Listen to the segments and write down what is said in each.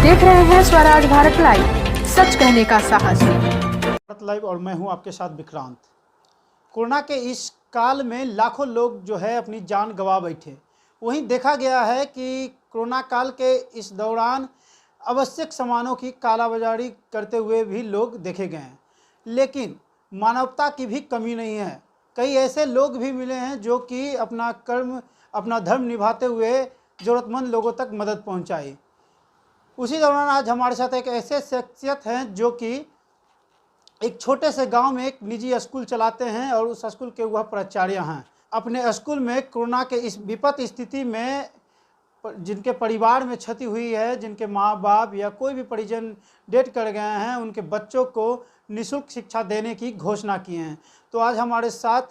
देख रहे हैं स्वराज भारत लाइव, सच कहने का साहस। भारत लाइव और मैं हूं आपके साथ विक्रांत। कोरोना के इस काल में लाखों लोग जो है अपनी जान गंवा बैठे। वहीं देखा गया है कि कोरोना काल के इस दौरान आवश्यक सामानों की कालाबाजारी करते हुए भी लोग देखे गए हैं, लेकिन मानवता की भी कमी नहीं है। कई ऐसे लोग भी मिले हैं जो कि अपना कर्म, अपना धर्म निभाते हुए ज़रूरतमंद लोगों तक मदद पहुंचाई। उसी दौरान आज हमारे साथ एक ऐसे शख्सियत हैं जो कि एक छोटे से गांव में एक निजी स्कूल चलाते हैं और उस स्कूल के वह प्राचार्य हैं। अपने स्कूल में कोरोना के इस विपत्त स्थिति में जिनके परिवार में क्षति हुई है, जिनके माँ बाप या कोई भी परिजन डेथ कर गए हैं, उनके बच्चों को निःशुल्क शिक्षा देने की घोषणा की हैं। तो आज हमारे साथ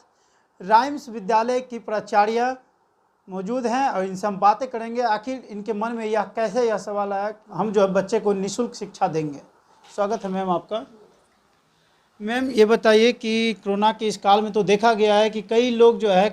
राइम्स विद्यालय की प्राचार्य मौजूद हैं और इनसे हम बातें करेंगे। आखिर इनके मन में यह सवाल आया, हम जो है बच्चे को निःशुल्क शिक्षा देंगे। स्वागत है मैम आपका। मैम ये बताइए कि कोरोना के इस काल में तो देखा गया है कि कई लोग जो है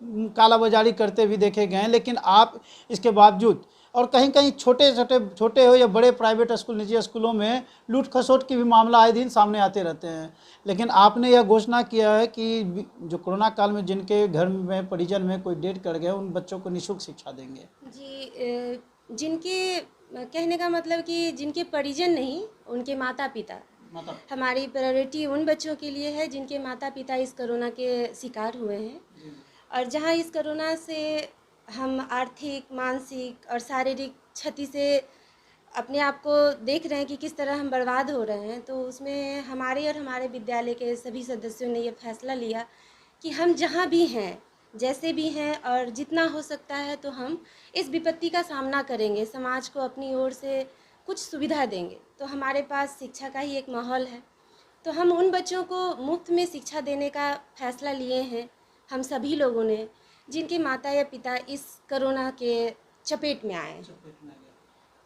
कालाबाजारी करते भी देखे गए हैं, लेकिन आप इसके बावजूद और कहीं कहीं छोटे हो या बड़े प्राइवेट स्कूल, निजी स्कूलों में लूट खसोट की भी मामला आए दिन सामने आते रहते हैं, लेकिन आपने यह घोषणा किया है कि जो कोरोना काल में जिनके घर में परिजन में कोई डेथ कर गया उन बच्चों को निःशुल्क शिक्षा देंगे। जी, जिनके कहने का मतलब कि जिनके परिजन नहीं, उनके माता पिता, हमारी प्रायोरिटी उन बच्चों के लिए है जिनके माता पिता इस कोरोना के शिकार हुए हैं। और जहां इस कोरोना से हम आर्थिक, मानसिक और शारीरिक क्षति से अपने आप को देख रहे हैं कि किस तरह हम बर्बाद हो रहे हैं, तो उसमें हमारे और हमारे विद्यालय के सभी सदस्यों ने ये फैसला लिया कि हम जहां भी हैं, जैसे भी हैं और जितना हो सकता है तो हम इस विपत्ति का सामना करेंगे, समाज को अपनी ओर से कुछ सुविधा देंगे। तो हमारे पास शिक्षा का ही एक माहौल है, तो हम उन बच्चों को मुफ्त में शिक्षा देने का फैसला लिए हैं, हम सभी लोगों ने, जिनके माता या पिता इस कोरोना के चपेट में आए हैं।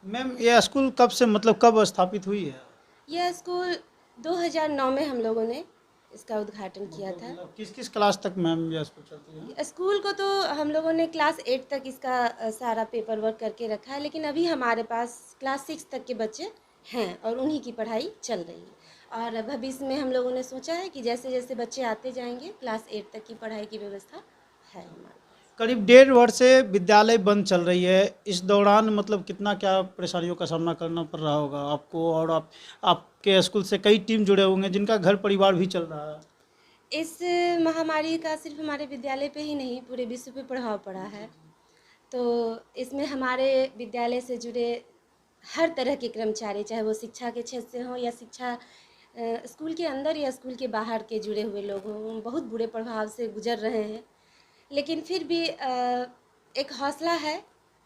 मैम ये स्कूल कब से, मतलब कब स्थापित हुई है? यह स्कूल 2009 में हम लोगों ने इसका उद्घाटन किया था। किस किस क्लास तक मैम ये स्कूल चलती है? स्कूल को तो हम लोगों ने क्लास 8 तक इसका सारा पेपर वर्क करके रखा है, लेकिन अभी हमारे पास क्लास 6 तक के बच्चे हैं और उन्हीं की पढ़ाई चल रही है। और भविष्य में हम लोगों ने सोचा है कि जैसे जैसे बच्चे आते जाएंगे, क्लास 8 तक की पढ़ाई की व्यवस्था है हमारे। करीब 1.5 वर्ष से विद्यालय बंद चल रही है। इस दौरान मतलब कितना क्या परेशानियों का सामना करना पड़ रहा होगा आपको, और आपके स्कूल से कई टीम जुड़े होंगे जिनका घर परिवार भी चल रहा है। इस महामारी का सिर्फ हमारे विद्यालय पे ही नहीं, पूरे विश्व पे प्रभाव पड़ा है। तो इसमें हमारे विद्यालय से जुड़े हर तरह के कर्मचारी, चाहे वो शिक्षा के क्षेत्र से हों या शिक्षा स्कूल के अंदर या स्कूल के बाहर के जुड़े हुए लोग हों, बहुत बुरे प्रभाव से गुजर रहे हैं। लेकिन फिर भी एक हौसला है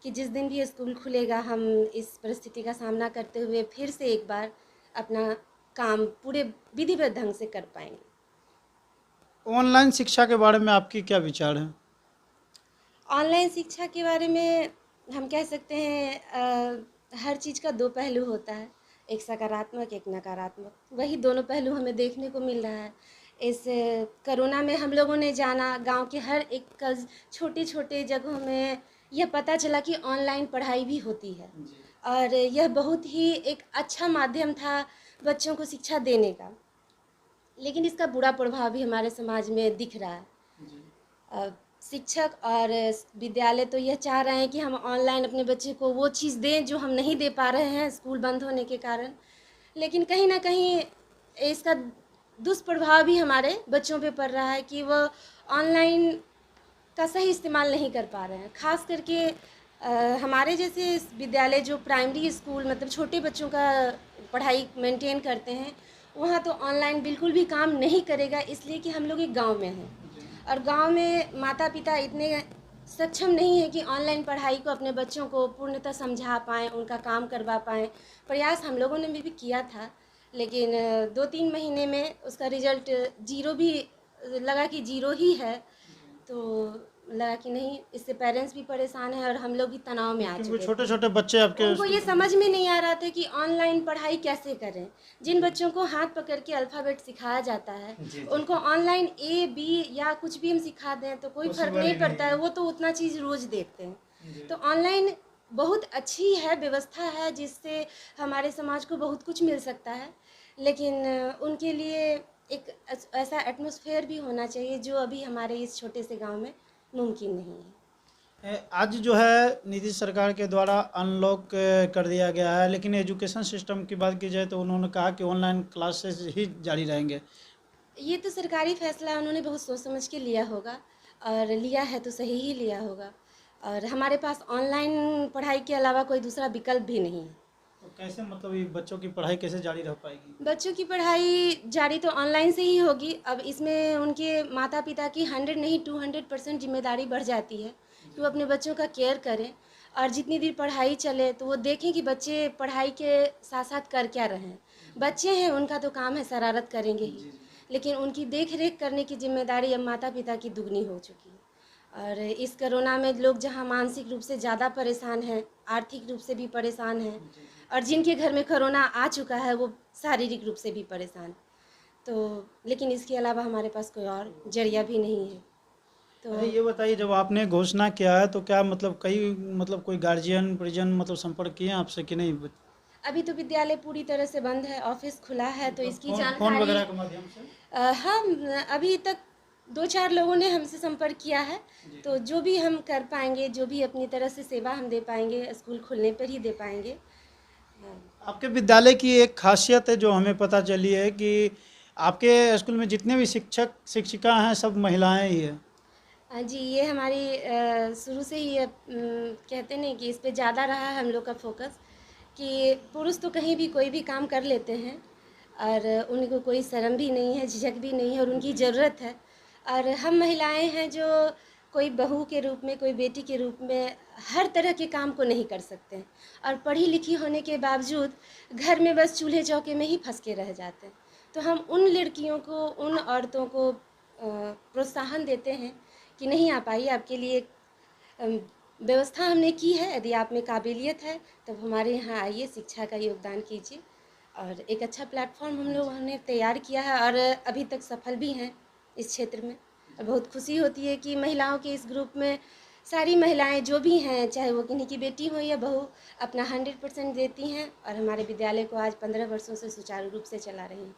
कि जिस दिन भी स्कूल खुलेगा, हम इस परिस्थिति का सामना करते हुए फिर से एक बार अपना काम पूरे विधिवत ढंग से कर पाएंगे। ऑनलाइन शिक्षा के बारे में आपकी क्या विचार है? ऑनलाइन शिक्षा के बारे में हम कह सकते हैं हर चीज़ का दो पहलू होता है, एक सकारात्मक, एक नकारात्मक। वही दोनों पहलू हमें देखने को मिल रहा है। इस कोरोना में हम लोगों ने जाना, गांव के हर एक छोटे छोटे जगहों में यह पता चला कि ऑनलाइन पढ़ाई भी होती है, और यह बहुत ही एक अच्छा माध्यम था बच्चों को शिक्षा देने का। लेकिन इसका बुरा प्रभाव भी हमारे समाज में दिख रहा है। शिक्षक और विद्यालय तो यह चाह रहे हैं कि हम ऑनलाइन अपने बच्चे को वो चीज़ दें जो हम नहीं दे पा रहे हैं स्कूल बंद होने के कारण, लेकिन कहीं ना कहीं इसका दुष्प्रभाव भी हमारे बच्चों पे पड़ रहा है कि वो ऑनलाइन का सही इस्तेमाल नहीं कर पा रहे हैं। ख़ास करके हमारे जैसे विद्यालय जो प्राइमरी स्कूल, मतलब छोटे बच्चों का पढ़ाई मेंटेन करते हैं, वहाँ तो ऑनलाइन बिल्कुल भी काम नहीं करेगा, इसलिए कि हम लोग एक गांव में हैं और गांव में माता पिता इतने सक्षम नहीं है कि ऑनलाइन पढ़ाई को अपने बच्चों को पूर्णतः समझा पाएँ, उनका काम करवा पाएँ। प्रयास हम लोगों ने भी किया था, लेकिन 2-3 महीने में उसका रिजल्ट जीरो भी लगा कि जीरो ही है। तो लगा कि नहीं, इससे पेरेंट्स भी परेशान हैं और हम लोग भी तनाव में आ चुके हैं। छोटे छोटे बच्चे आपके, उनको ये समझ में नहीं आ रहा था कि ऑनलाइन पढ़ाई कैसे करें। जिन बच्चों को हाथ पकड़ के अल्फ़ाबेट सिखाया जाता है, उनको ऑनलाइन A B या कुछ भी हम सिखा दें तो कोई फ़र्क नहीं पड़ता है, वो तो उतना चीज़ रोज़ देखते हैं। तो ऑनलाइन बहुत अच्छी है, व्यवस्था है जिससे हमारे समाज को बहुत कुछ मिल सकता है, लेकिन उनके लिए एक ऐसा एटमॉस्फेयर भी होना चाहिए जो अभी हमारे इस छोटे से गांव में मुमकिन नहीं है। आज जो है नीतीश सरकार के द्वारा अनलॉक कर दिया गया है, लेकिन एजुकेशन सिस्टम की बात की जाए तो उन्होंने कहा कि ऑनलाइन क्लासेस ही जारी रहेंगे। ये तो सरकारी फैसला उन्होंने बहुत सोच समझ के लिया होगा, और लिया है तो सही ही लिया होगा, और हमारे पास ऑनलाइन पढ़ाई के अलावा कोई दूसरा विकल्प भी नहीं है। तो कैसे मतलब ये बच्चों की पढ़ाई कैसे जारी रह पाएगी? बच्चों की पढ़ाई जारी तो ऑनलाइन से ही होगी। अब इसमें उनके माता पिता की 100 नहीं 200% जिम्मेदारी बढ़ जाती है कि वो अपने बच्चों का केयर करें, और जितनी देर पढ़ाई चले तो वो देखें कि बच्चे पढ़ाई के साथ साथ कर क्या रहे हैं। बच्चे हैं, उनका तो काम है, शरारत करेंगे ही, लेकिन उनकी देख रेख करने की जिम्मेदारी अब माता पिता की दुगनी हो चुकी है। और इस कोरोना में लोग जहाँ मानसिक रूप से ज़्यादा परेशान हैं, आर्थिक रूप से भी परेशान हैं, और जिनके घर में कोरोना आ चुका है वो शारीरिक रूप से भी परेशान। तो लेकिन इसके अलावा हमारे पास कोई और जरिया भी नहीं है। तो अरे ये बताइए, जब आपने घोषणा किया है तो क्या मतलब कोई गार्जियन परिजन मतलब संपर्क किए हैं आपसे कि नहीं? अभी तो विद्यालय पूरी तरह से बंद है, ऑफिस खुला है, तो इसकी फोन जानकारी वगैरह के माध्यम से? हम अभी तक 2-4 लोगों ने हमसे संपर्क किया है, तो जो भी हम कर पाएंगे, जो भी अपनी तरह से सेवा हम दे पाएंगे, स्कूल खुलने पर ही दे पाएंगे। आपके विद्यालय की एक खासियत है जो हमें पता चली है कि आपके स्कूल में जितने भी शिक्षक शिक्षिका हैं सब महिलाएं ही हैं। जी, ये हमारी शुरू से ही कहते नहीं कि इस पे ज़्यादा रहा है हम लोग का फोकस, कि पुरुष तो कहीं भी कोई भी काम कर लेते हैं, और उनको कोई शर्म भी नहीं है, झिझक भी नहीं है, और उनकी ज़रूरत है। और हम महिलाएं हैं जो कोई बहू के रूप में, कोई बेटी के रूप में हर तरह के काम को नहीं कर सकते हैं, और पढ़ी लिखी होने के बावजूद घर में बस चूल्हे चौके में ही फंस के रह जाते हैं। तो हम उन लड़कियों को, उन औरतों को प्रोत्साहन देते हैं कि नहीं, आप आइए, आपके लिए व्यवस्था हमने की है, यदि आप में काबिलियत है तब हमारे यहाँ आइए, शिक्षा का योगदान कीजिए। और एक अच्छा प्लेटफॉर्म हम लोग हमने तैयार किया है, और अभी तक सफल भी हैं इस क्षेत्र में। और बहुत खुशी होती है कि महिलाओं के इस ग्रुप में सारी महिलाएं जो भी हैं, चाहे वो किन्हीं की बेटी हो या बहू, अपना 100% देती हैं, और हमारे विद्यालय को आज 15 वर्षों से सुचारू रूप से चला रही हैं।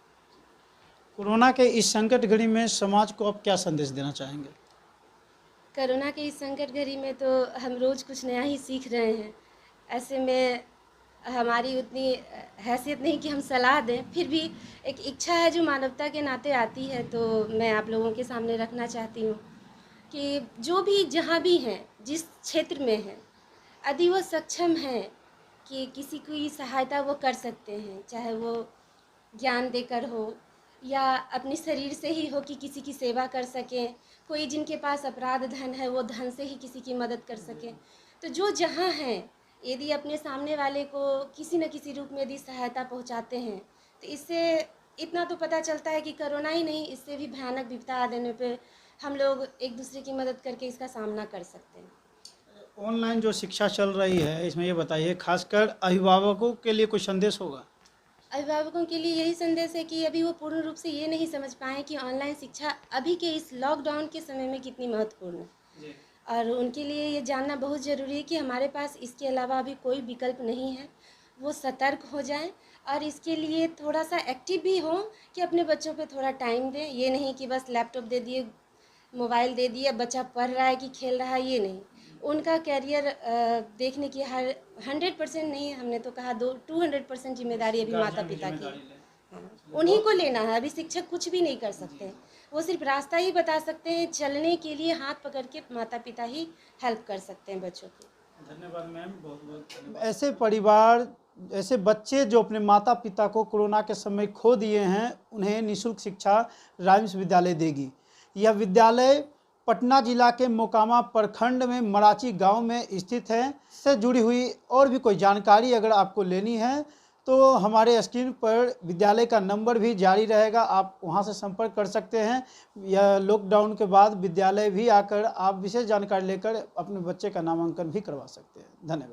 कोरोना के इस संकट घड़ी में समाज को आप क्या संदेश देना चाहेंगे? कोरोना के इस संकट घड़ी में तो हम रोज़ कुछ नया ही सीख रहे हैं। ऐसे में हमारी उतनी हैसियत नहीं कि हम सलाह दें, फिर भी एक इच्छा है जो मानवता के नाते आती है, तो मैं आप लोगों के सामने रखना चाहती हूँ कि जो भी जहाँ भी हैं, जिस क्षेत्र में हैं, यदि वो सक्षम हैं कि किसी की सहायता वो कर सकते हैं, चाहे वो ज्ञान देकर हो या अपने शरीर से ही हो कि किसी की सेवा कर सकें, कोई जिनके पास अपराध धन है वो धन से ही किसी की मदद कर सकें, तो जो जहाँ हैं, यदि अपने सामने वाले को किसी न किसी रूप में यदि सहायता पहुँचाते हैं, तो इससे इतना तो पता चलता है कि कोरोना ही नहीं, इससे भी भयानक विपदा आ देने पे हम लोग एक दूसरे की मदद करके इसका सामना कर सकते हैं। ऑनलाइन जो शिक्षा चल रही है इसमें ये बताइए, खासकर अभिभावकों के लिए कोई संदेश होगा? अभिभावकों के लिए यही संदेश है कि अभी वो पूर्ण रूप से ये नहीं समझ पाए कि ऑनलाइन शिक्षा अभी के इस लॉकडाउन के समय में कितनी महत्वपूर्ण है, और उनके लिए ये जानना बहुत ज़रूरी है कि हमारे पास इसके अलावा अभी कोई विकल्प नहीं है। वो सतर्क हो जाएं, और इसके लिए थोड़ा सा एक्टिव भी हों कि अपने बच्चों पे थोड़ा टाइम दें। ये नहीं कि बस लैपटॉप दे दिए, मोबाइल दे दिया, बच्चा पढ़ रहा है कि खेल रहा है, ये नहीं। उनका कैरियर देखने की 100% नहीं, हमने तो कहा 200% जिम्मेदारी अभी माता पिता की है। हाँ, उन्हीं को लेना है। अभी शिक्षक कुछ भी नहीं कर सकते, वो सिर्फ रास्ता ही बता सकते हैं, चलने के लिए हाथ पकड़ के माता पिता ही हेल्प कर सकते हैं बच्चों की। धन्यवाद मैम, बहुत बहुत। ऐसे परिवार, ऐसे बच्चे जो अपने माता पिता को कोरोना के समय खो दिए हैं, उन्हें निःशुल्क शिक्षा राइम्स विद्यालय देगी। यह विद्यालय पटना जिला के मोकामा प्रखंड में मराची गांव में स्थित है। इससे जुड़ी हुई और भी कोई जानकारी अगर आपको लेनी है तो हमारे स्क्रीन पर विद्यालय का नंबर भी जारी रहेगा, आप वहां से संपर्क कर सकते हैं। यह लॉकडाउन के बाद विद्यालय भी आकर आप विशेष जानकारी लेकर अपने बच्चे का नामांकन भी करवा सकते हैं। धन्यवाद।